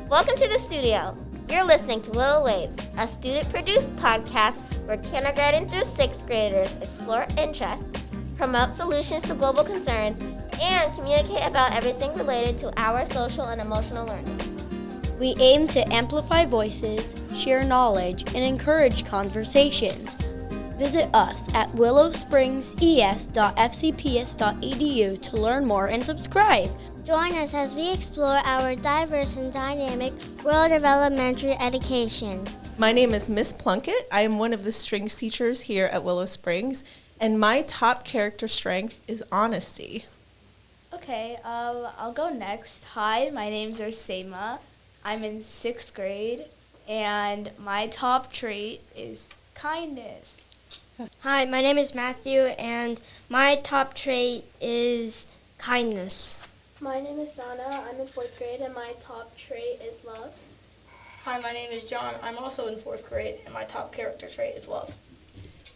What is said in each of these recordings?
Welcome to the studio. You're listening to Willow Waves, a student-produced podcast where kindergarten through 6th graders explore interests, promote solutions to global concerns, and communicate about everything related to our social and emotional learning. We aim to amplify voices, share knowledge, and encourage conversations. Visit us at willowspringses.fcps.edu to learn more and subscribe. Join us as we explore our diverse and dynamic world of elementary education. My name is Miss Plunkett. I am one of the strings teachers here at Willow Springs, and my top character strength is honesty. Okay, I'll go next. Hi, my name's Arsema. I'm in 6th grade, and my top trait is kindness. Hi, my name is Mathew, and my top trait is kindness. My name is Sanaa. I'm in 4th grade, and my top trait is love. Hi, my name is John. I'm also in 4th grade, and my top character trait is love.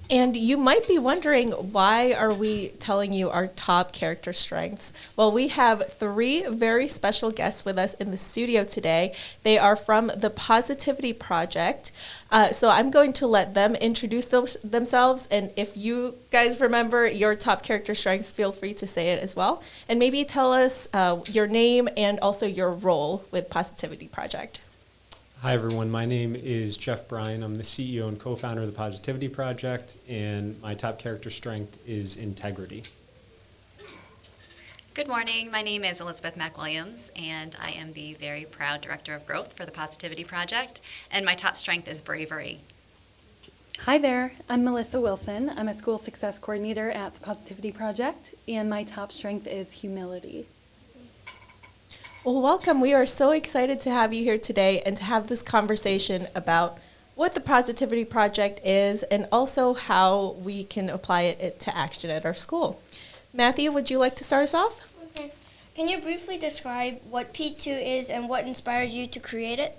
And you might be wondering, why are we telling you our top character strengths? Well, we have 3 very special guests with us in the studio today. They are from the Positivity Project. So I'm going to let them introduce themselves. And if you guys remember your top character strengths, feel free to say it as well. And maybe tell us your name and also your role with Positivity Project. Hi everyone, my name is Bryan. I'm the CEO and co-founder of the Positivity Project, and my top character strength is integrity. Good morning, my name is Elizabeth McWilliams, and I am the very proud Director of Growth for the Positivity Project, and my top strength is bravery. Hi there, I'm Melissa Wilson. I'm a school success coordinator at the Positivity Project, and my top strength is humility. Well, welcome. We are so excited to have you here today and to have this conversation about what the Positivity Project is and also how we can apply it to action at our school. Mathew, would you like to start us off? Okay. Can you briefly describe what P2 is and what inspired you to create it?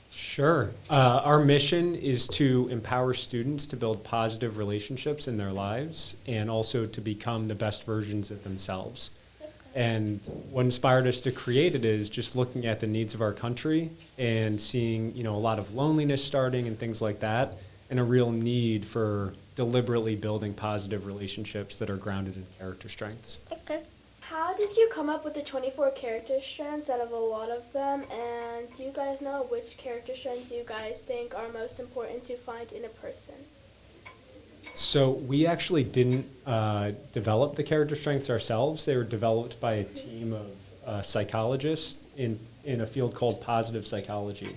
Sure. Our mission is to empower students to build positive relationships in their lives and also to become the best versions of themselves. And what inspired us to create it is just looking at the needs of our country and seeing, a lot of loneliness starting and things like that, and a real need for deliberately building positive relationships that are grounded in character strengths. Okay. How did you come up with the 24 character strengths out of a lot of them? And do you guys know which character strengths you guys think are most important to find in a person? So we actually didn't develop the character strengths ourselves. They were developed by a team of psychologists in a field called positive psychology.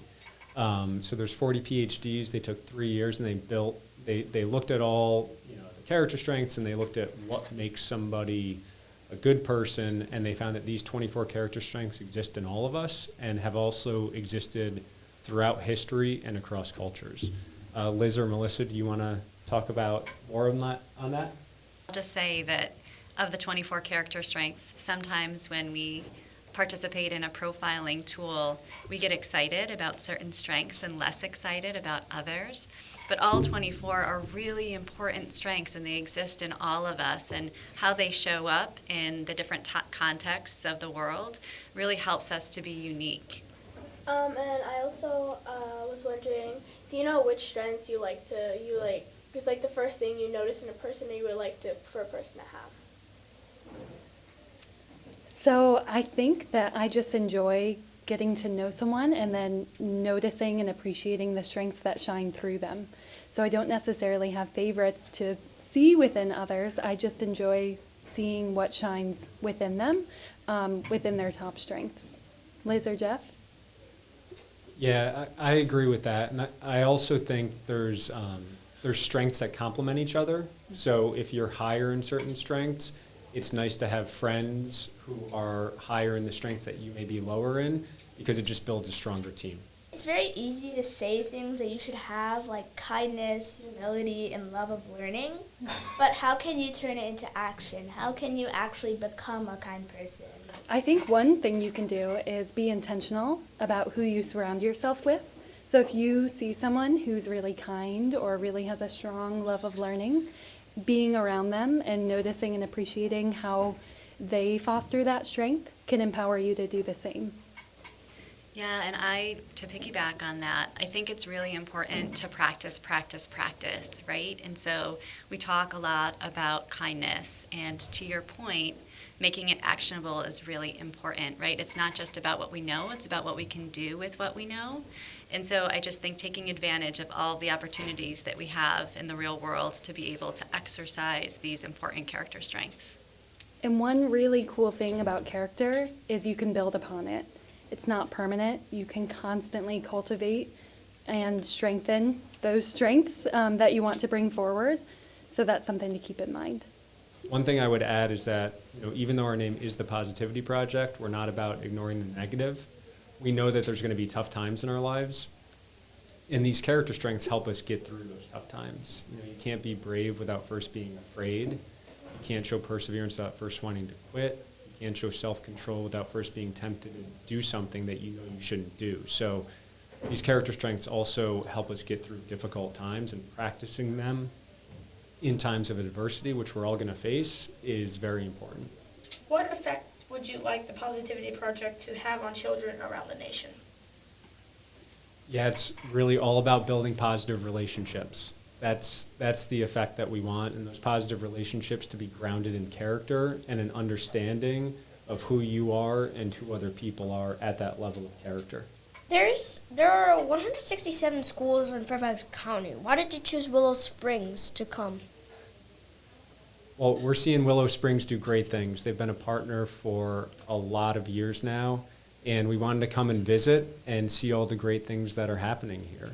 So there's 40 PhDs. They took 3 years and they looked at all the character strengths, and they looked at what makes somebody a good person, and they found that these 24 character strengths exist in all of us and have also existed throughout history and across cultures. Liz or Melissa, do you want to talk about more on that? I'll just say that of the 24 character strengths, sometimes when we participate in a profiling tool, we get excited about certain strengths and less excited about others. But all 24 are really important strengths, and they exist in all of us, and how they show up in the different contexts of the world really helps us to be unique. And I also was wondering, do you know which strengths you like? Is like the first thing you notice in a person, or you would like for a person to have? So I think that I just enjoy getting to know someone and then noticing and appreciating the strengths that shine through them. So I don't necessarily have favorites to see within others. I just enjoy seeing what shines within them, within their top strengths. Liz or Jeff? Yeah, I agree with that. And I also think there's strengths that complement each other. So if you're higher in certain strengths, it's nice to have friends who are higher in the strengths that you may be lower in, because it just builds a stronger team. It's very easy to say things that you should have, like kindness, humility, and love of learning. But how can you turn it into action? How can you actually become a kind person? I think one thing you can do is be intentional about who you surround yourself with. So if you see someone who's really kind or really has a strong love of learning, being around them and noticing and appreciating how they foster that strength can empower you to do the same. Yeah, and to piggyback on that, I think it's really important to practice, right? And so we talk a lot about kindness, and to your point, making it actionable is really important, right? It's not just about what we know, it's about what we can do with what we know. And so I just think taking advantage of all the opportunities that we have in the real world to be able to exercise these important character strengths. And one really cool thing about character is you can build upon it. It's not permanent. You can constantly cultivate and strengthen those strengths that you want to bring forward. So that's something to keep in mind. One thing I would add is that, even though our name is the Positivity Project, we're not about ignoring the negative. We know that there's going to be tough times in our lives, and these character strengths help us get through those tough times. You can't be brave without first being afraid. You can't show perseverance without first wanting to quit. You can't show self-control without first being tempted to do something that you know you shouldn't do. So these character strengths also help us get through difficult times, and practicing them in times of adversity, which we're all going to face, is very important. What effect would you like the Positivity Project to have on children around the nation? Yeah, it's really all about building positive relationships. That's the effect that we want, and those positive relationships to be grounded in character and an understanding of who you are and who other people are at that level of character. There are 167 schools in Fairfax County. Why did you choose Willow Springs to come? Well, we're seeing Willow Springs do great things. They've been a partner for a lot of years now, and we wanted to come and visit and see all the great things that are happening here.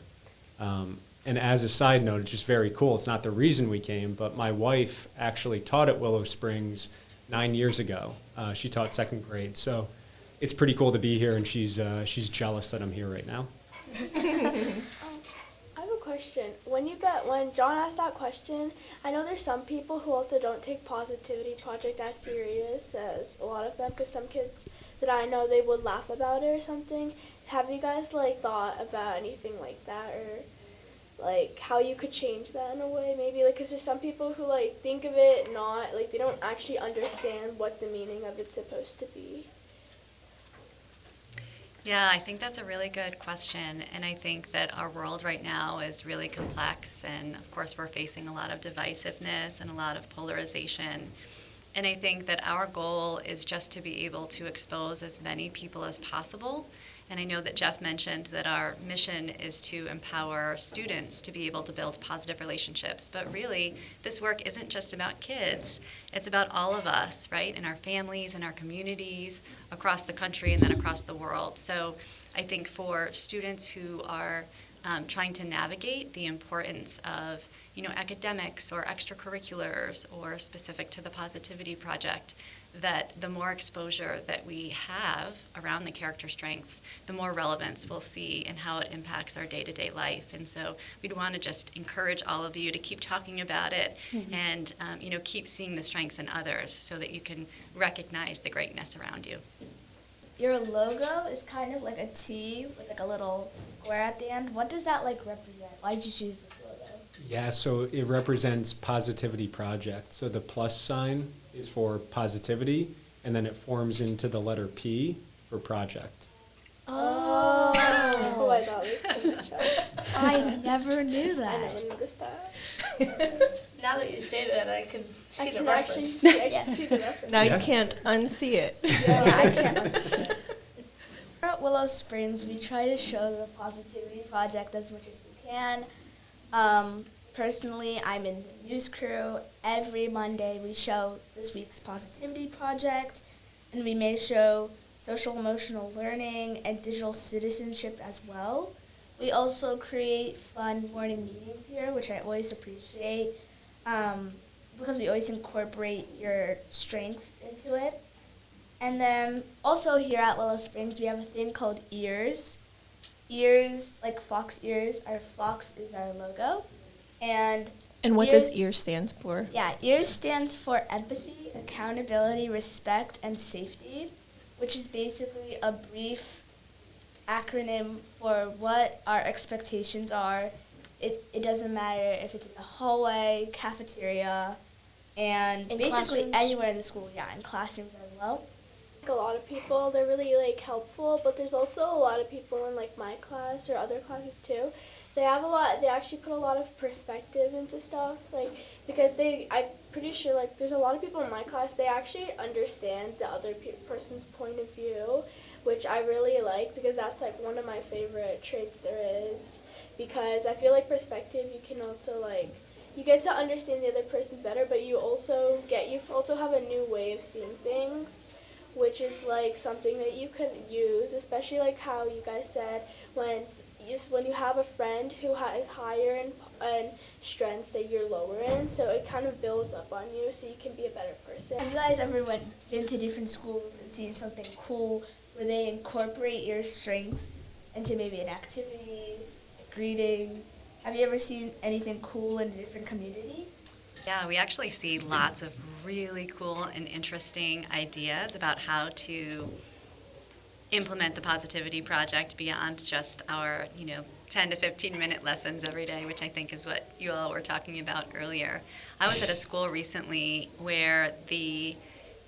And as a side note, it's just very cool. It's not the reason we came, but my wife actually taught at Willow Springs 9 years ago. She taught second grade, so it's pretty cool to be here, and she's jealous that I'm here right now. I have a question. When John asked that question, I know there's some people who also don't take Positivity Project as serious as a lot of them, because some kids that I know, they would laugh about it or something. Have you guys thought about anything like that, or how you could change that in a way, maybe? Because there's some people who think of it not they don't actually understand what the meaning of it's supposed to be. Yeah, I think that's a really good question, and I think that our world right now is really complex, and of course we're facing a lot of divisiveness and a lot of polarization. And I think that our goal is just to be able to expose as many people as possible. And I know that Jeff mentioned that our mission is to empower students to be able to build positive relationships. But really, this work isn't just about kids. It's about all of us, right? In our families, in our communities, across the country, and then across the world. So I think for students who are trying to navigate the importance of academics or extracurriculars or specific to the Positivity Project, that the more exposure that we have around the character strengths, the more relevance we'll see in how it impacts our day-to-day life. And so we'd want to just encourage all of you to keep talking about it and keep seeing the strengths in others so that you can recognize the greatness around you. Your logo is kind of like a T with a little square at the end. What does that represent? Why did you choose this logo? Yeah, so it represents Positivity Project. So the plus sign is for positivity, and then it forms into the letter P for project. Oh, I thought it makes so much sense. I never knew that. I never noticed that. Now that you say that, I can see the reference. I can see the reference. Now you can't unsee it. Yeah, I can't unsee it. Here at Willow Springs, we try to show the Positivity Project as much as we can. Personally, I'm in the news crew. Every Monday we show this week's Positivity Project, and we may show social emotional learning and digital citizenship as well. We also create fun morning meetings here, which I always appreciate because we always incorporate your strengths into it. And then also here at Willow Springs, we have a thing called ears. Ears, like fox ears. Our fox is our logo. And what does EARS stand for? Yeah, EARS stands for empathy, accountability, respect, and safety, which is basically a brief acronym for what our expectations are. It doesn't matter if it's in the hallway, cafeteria, and in basically classrooms. anywhere in the school, in classrooms as well. A lot of people, they're really like helpful, but there's also a lot of people in like my class or other classes too. They actually put a lot of perspective into stuff, like, because I'm pretty sure like there's a lot of people in my class, they actually understand the other person's point of view, which I really like, because that's like one of my favorite traits there is, because I feel like perspective, you can also like, you get to understand the other person better, but you also have a new way of seeing things, which is like something that you can use, especially like how you guys said, when you have a friend who is higher in strengths that you're lower in, so it kind of builds up on you so you can be a better person. Have you guys ever been to different schools and seen something cool where they incorporate your strength into maybe an activity, a greeting? Have you ever seen anything cool in a different community? Yeah, we actually see lots of really cool and interesting ideas about how to implement the Positivity Project beyond just our, 10 to 15 minute lessons every day, which I think is what you all were talking about earlier. I was at a school recently where the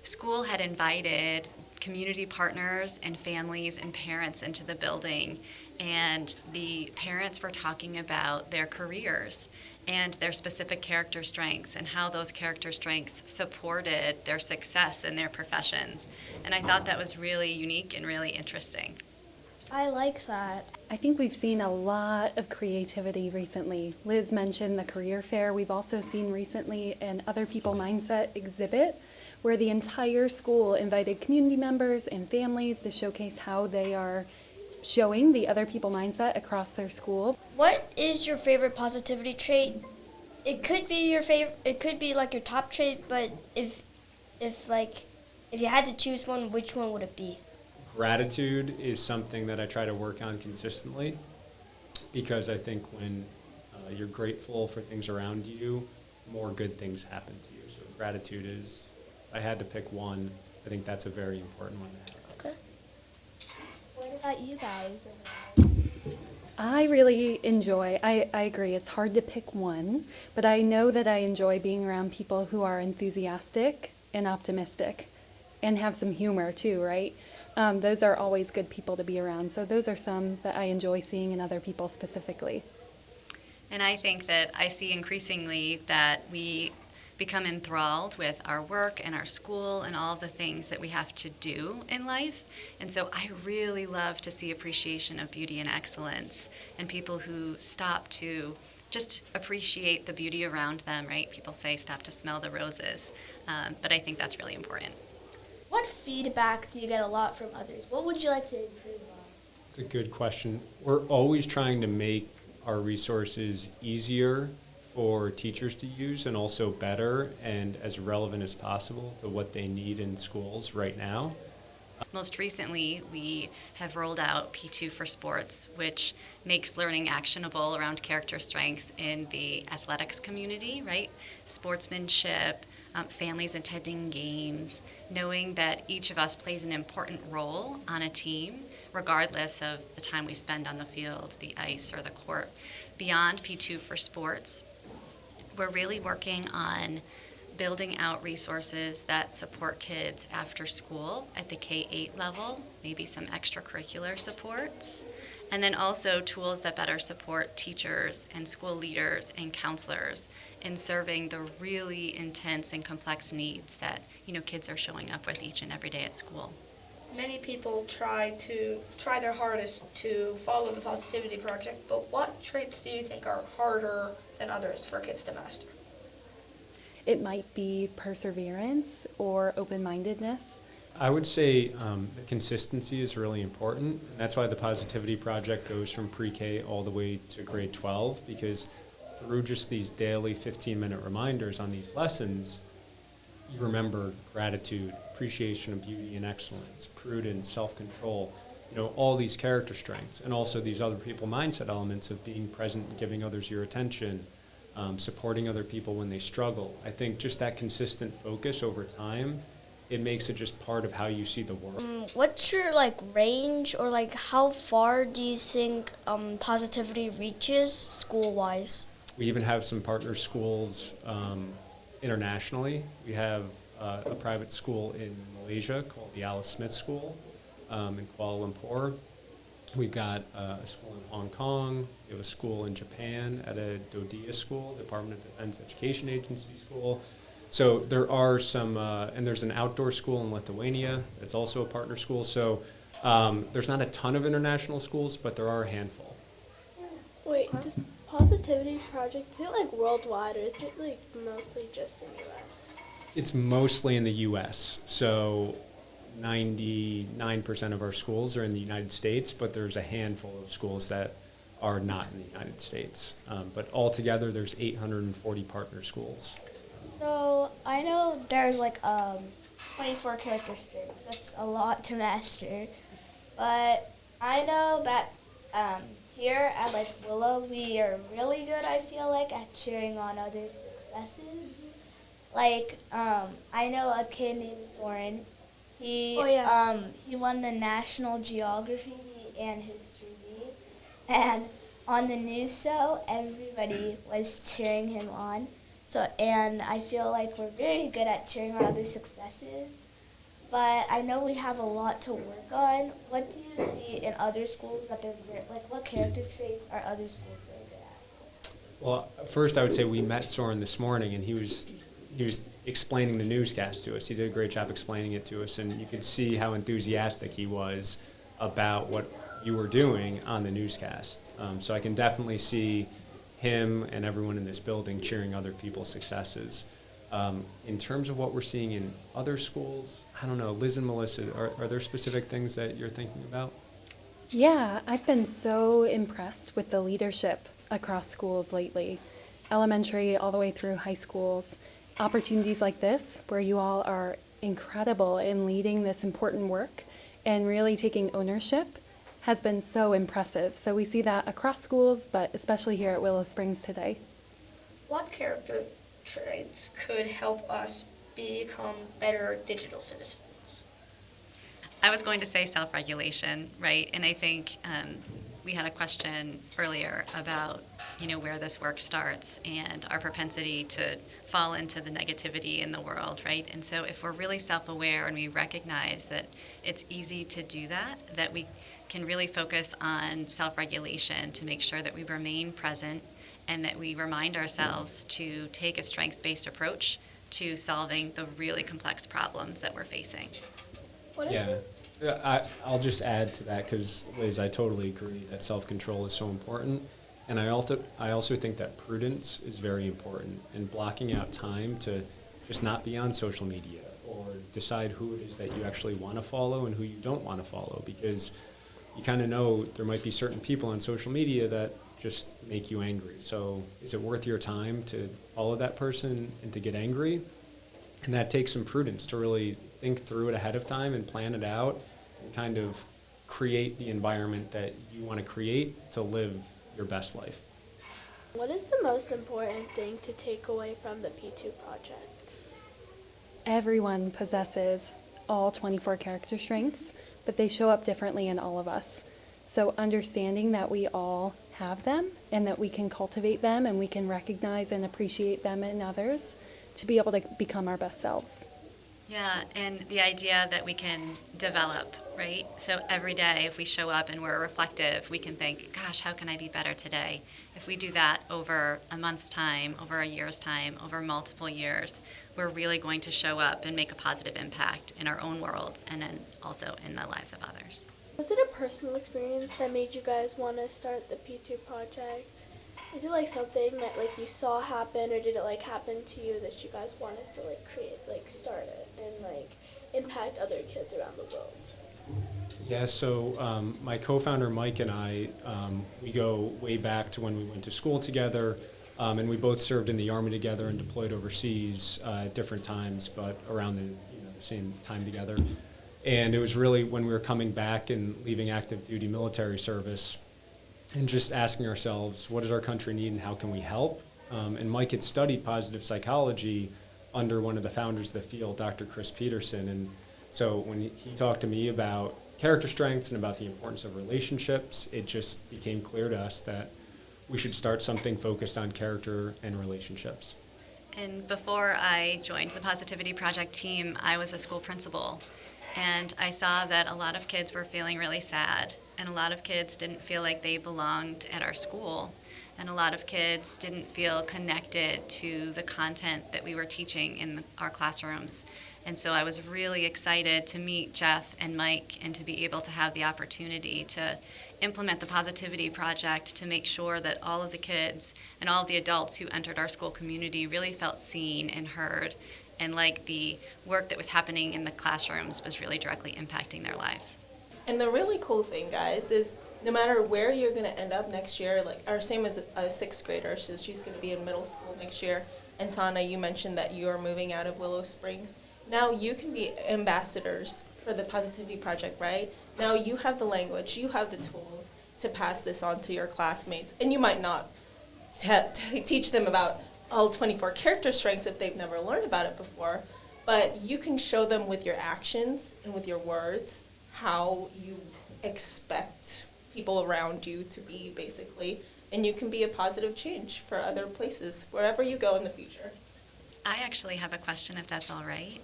school had invited community partners and families and parents into the building, and the parents were talking about their careers and their specific character strengths and how those character strengths supported their success in their professions. And I thought that was really unique and really interesting. I like that. I think we've seen a lot of creativity recently. Liz mentioned the career fair. We've also seen recently an Other People Mindset exhibit where the entire school invited community members and families to showcase how they are showing the Other People Mindset across their school. What is your favorite positivity trait? It could be your favorite. It could be like your top trait, but if you had to choose one, which one would it be? Gratitude is something that I try to work on consistently, because I think when you're grateful for things around you, more good things happen to you. So gratitude is, if I had to pick one, I think that's a very important one to have. Okay. What about you guys? I really enjoy, I agree, it's hard to pick one, but I know that I enjoy being around people who are enthusiastic and optimistic and have some humor too, right? Those are always good people to be around. So those are some that I enjoy seeing in other people specifically. And I think that I see increasingly that we become enthralled with our work and our school and all of the things that we have to do in life. And so I really love to see appreciation of beauty and excellence and people who stop to just appreciate the beauty around them, right? People say stop to smell the roses. But I think that's really important. What feedback do you get a lot from others? What would you like to improve on? It's a good question. We're always trying to make our resources easier for teachers to use and also better and as relevant as possible to what they need in schools right now. Most recently, we have rolled out P2 for Sports, which makes learning actionable around character strengths in the athletics community, right? Sportsmanship, families attending games, knowing that each of us plays an important role on a team, regardless of the time we spend on the field, the ice, or the court. Beyond P2 for Sports, we're really working on building out resources that support kids after school at the K-8 level, maybe some extracurricular supports, and then also tools that better support teachers and school leaders and counselors in serving the really intense and complex needs that kids are showing up with each and every day at school. Many people try their hardest to follow the Positivity Project, but what traits do you think are harder than others for kids to master? It might be perseverance or open-mindedness. I would say the consistency is really important. And that's why the Positivity Project goes from pre-K all the way to grade 12, because through just these daily 15-minute reminders on these lessons, you remember gratitude, appreciation of beauty and excellence, prudence, self-control, all these character strengths, and also these other people mindset elements of being present and giving others your attention, supporting other people when they struggle. I think just that consistent focus over time, it makes it just part of how you see the world. What's your range, or how far do you think positivity reaches school-wise? We even have some partner schools internationally. We have a private school in Malaysia called the Alice Smith School in Kuala Lumpur. We've got a school in Hong Kong. We have a school in Japan at a DODEA school, Department of Defense Education Agency school. So there are some, and there's an outdoor school in Lithuania that's also a partner school. So there's not a ton of international schools, but there are a handful. Wait, this Positivity Project, is it like worldwide or is it like mostly just in the U.S.? It's mostly in the U.S. So 99% of our schools are in the United States, but there's a handful of schools that are not in the United States. But altogether, there's 840 partner schools. So I know there's like 24 character strings. That's a lot to master. But I know that here at like Willow, we are really good, I feel like, at cheering on others' successes. Like, I know a kid named Soren. He won the National Geography and History meet, and on the news show, everybody was cheering him on. So, and I feel like we're very good at cheering on other successes, but I know we have a lot to work on. What do you see in other schools that they're like? What character traits are other schools very good at? Well, first I would say we met Soren this morning, and he was explaining the newscast to us. He did a great job explaining it to us, and you could see how enthusiastic he was about what you were doing on the newscast. So I can definitely see him and everyone in this building cheering other people's successes. In terms of what we're seeing in other schools, I don't know, Liz and Melissa, are there specific things that you're thinking about? Yeah, I've been so impressed with the leadership across schools lately, elementary all the way through high schools. Opportunities like this, where you all are incredible in leading this important work and really taking ownership, has been so impressive. So we see that across schools, but especially here at Willow Springs today. What character traits could help us become better digital citizens? I was going to say self-regulation, right? And I think we had a question earlier about, where this work starts and our propensity to fall into the negativity in the world, right? And so if we're really self-aware and we recognize that it's easy to do that we can really focus on self-regulation to make sure that we remain present and that we remind ourselves to take a strengths-based approach to solving the really complex problems that we're facing. I'll just add to that because, Liz, I totally agree that self-control is so important. And I also think that prudence is very important, and blocking out time to just not be on social media or decide who it is that you actually want to follow and who you don't want to follow, because you kind of know there might be certain people on social media that just make you angry. So is it worth your time to follow that person and to get angry? And that takes some prudence to really think through it ahead of time and plan it out and kind of create the environment that you want to create to live your best life. What is the most important thing to take away from the P2 project? Everyone possesses all 24 character strengths, but they show up differently in all of us. So understanding that we all have them and that we can cultivate them and we can recognize and appreciate them in others to be able to become our best selves. Yeah, and the idea that we can develop, right? So every day, if we show up and we're reflective, we can think, gosh, how can I be better today? If we do that over a month's time, over a year's time, over multiple years, we're really going to show up and make a positive impact in our own worlds and then also in the lives of others. Was it a personal experience that made you guys want to start the P2 project? Is it like something that like you saw happen, or did it like happen to you that you guys wanted to like create, like start it and like impact other kids around the world? Yeah, so my co-founder Mike and I, we go way back to when we went to school together, and we both served in the Army together and deployed overseas at different times, but around the same time together. And it was really when we were coming back and leaving active duty military service and just asking ourselves, what does our country need and how can we help? And Mike had studied positive psychology under one of the founders of the field, Dr. Chris Peterson. And so when he talked to me about character strengths and about the importance of relationships, it just became clear to us that we should start something focused on character and relationships. And before I joined the Positivity Project team, I was a school principal. And I saw that a lot of kids were feeling really sad, and a lot of kids didn't feel like they belonged at our school, and a lot of kids didn't feel connected to the content that we were teaching in our classrooms. And so I was really excited to meet Jeff and Mike and to be able to have the opportunity to implement the Positivity Project to make sure that all of the kids and all of the adults who entered our school community really felt seen and heard, and like the work that was happening in the classrooms was really directly impacting their lives. And the really cool thing, guys, is no matter where you're going to end up next year, like Arsema is a sixth grader, so she's going to be in middle school next year. And Sanaa, you mentioned that you are moving out of Willow Springs. Now you can be ambassadors for the Positivity Project, right? Now you have the language, you have the tools to pass this on to your classmates. And you might not teach them about all 24 character strengths if they've never learned about it before, but you can show them with your actions and with your words how you expect people around you to be, basically, and you can be a positive change for other places, wherever you go in the future. I actually have a question, if that's all right.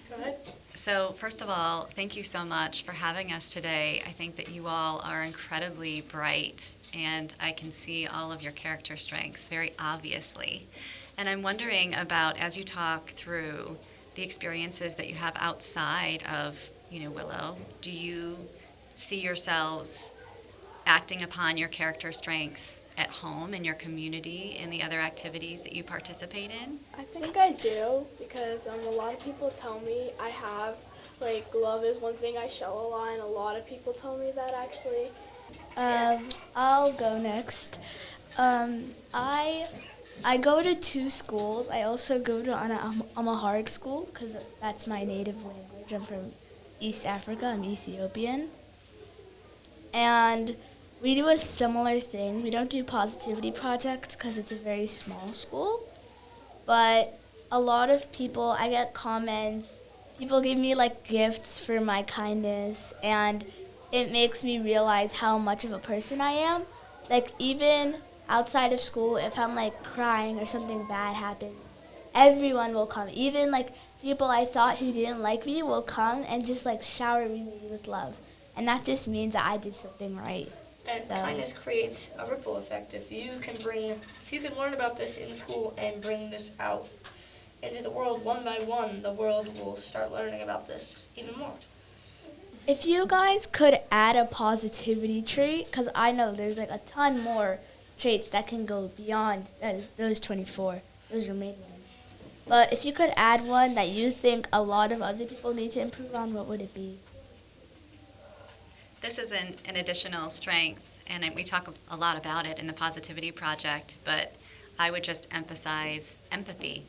Go ahead. So first of all, thank you so much for having us today. I think that you all are incredibly bright, and I can see all of your character strengths very obviously. And I'm wondering about, as you talk through the experiences that you have outside of, Willow, do you see yourselves acting upon your character strengths at home, in your community, in the other activities that you participate in? I think I do, because a lot of people tell me I have, love is one thing I show a lot, and a lot of people tell me that actually. I'll go next. I go to 2 schools. I also go to an Amharic school because that's my native language. I'm from East Africa. I'm Ethiopian. And we do a similar thing. We don't do positivity projects because it's a very small school. But a lot of people, I get comments. People give me gifts for my kindness, and it makes me realize how much of a person I am. Even outside of school, if I'm crying or something bad happens, everyone will come. Even people I thought who didn't like me will come and just shower me with love. And that just means that I did something right. And kindness creates a ripple effect. If you can learn about this in school and bring this out into the world one by one, the world will start learning about this even more. If you guys could add a positivity trait, because I know there's a ton more traits that can go beyond those 24. Those are main ones. But if you could add one that you think a lot of other people need to improve on, what would it be? This is an additional strength, and we talk a lot about it in the Positivity Project, but I would just emphasize empathy,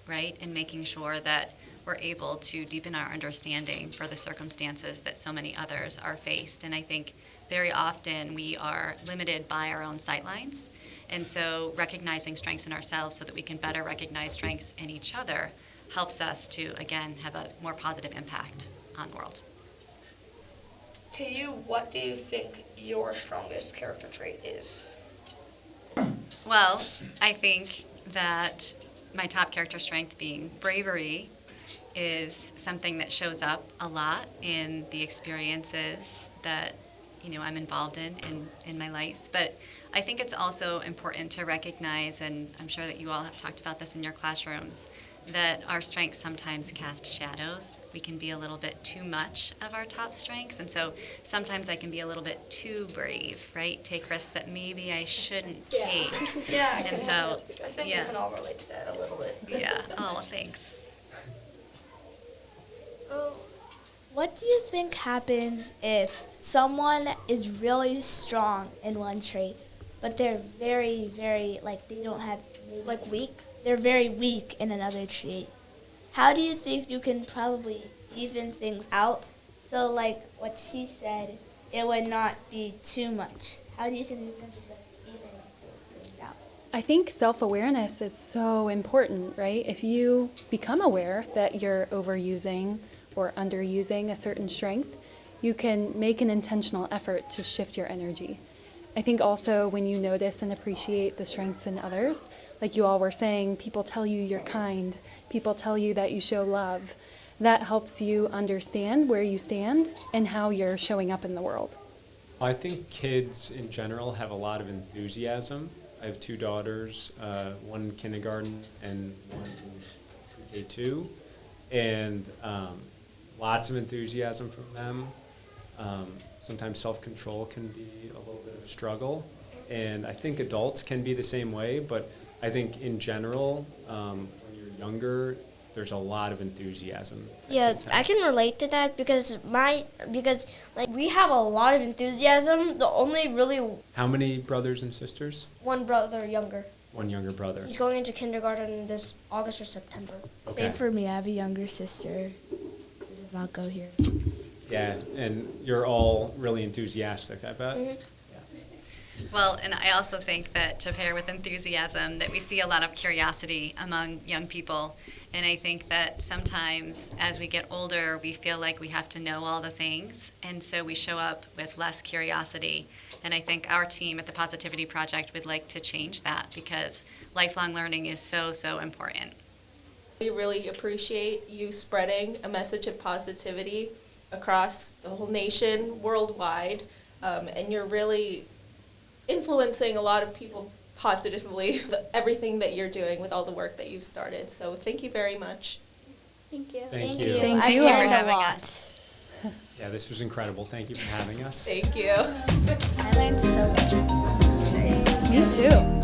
right, in making sure that we're able to deepen our understanding for the circumstances that so many others are faced. And I think very often we are limited by our own sightlines, and so recognizing strengths in ourselves so that we can better recognize strengths in each other helps us to, again, have a more positive impact on the world. To you, what do you think your strongest character trait is? Well, I think that my top character strength being bravery is something that shows up a lot in the experiences that I'm involved in my life. But I think it's also important to recognize, and I'm sure that you all have talked about this in your classrooms, that our strengths sometimes cast shadows. We can be a little bit too much of our top strengths, and so sometimes I can be a little bit too brave, right? Take risks that maybe I shouldn't take. Yeah, and so I think we can all relate to that a little bit. Yeah. Oh, well, thanks. What do you think happens if someone is really strong in one trait, but they're very, very, they don't have... weak? They're very weak in another trait. How do you think you can probably even things out? So, what she said, it would not be too much. How do you think you can just even things out? I think self-awareness is so important, right? If you become aware that you're overusing or underusing a certain strength, you can make an intentional effort to shift your energy. I think also when you notice and appreciate the strengths in others, like you all were saying, people tell you you're kind, people tell you that you show love, that helps you understand where you stand and how you're showing up in the world? I think kids in general have a lot of enthusiasm. I have two daughters, one in kindergarten and one in K2, and lots of enthusiasm from them. Sometimes self-control can be a little bit of a struggle, and I think adults can be the same way, but I think in general, when you're younger, there's a lot of enthusiasm. Yeah, I can relate to that because like we have a lot of enthusiasm. The only really How many brothers and sisters? one brother younger. One younger brother. He's going into kindergarten this August or September. Okay. Same for me. I have a younger sister who does not go here. Yeah, and you're all really enthusiastic, I bet. Mhm. Well, and I also think that to pair with enthusiasm, that we see a lot of curiosity among young people. And I think that sometimes as we get older, we feel like we have to know all the things. And so we show up with less curiosity. And I think our team at the Positivity Project would like to change that because lifelong learning is so, so important. We really appreciate you spreading a message of positivity across the whole nation, worldwide, and you're really influencing a lot of people positively, everything that you're doing with all the work that you've started. So thank you very much. Thank you. Thank you. Thank I've you. learned a lot. Yeah, this was incredible. Thank you for having us. Thank you. I learned so much. Me too.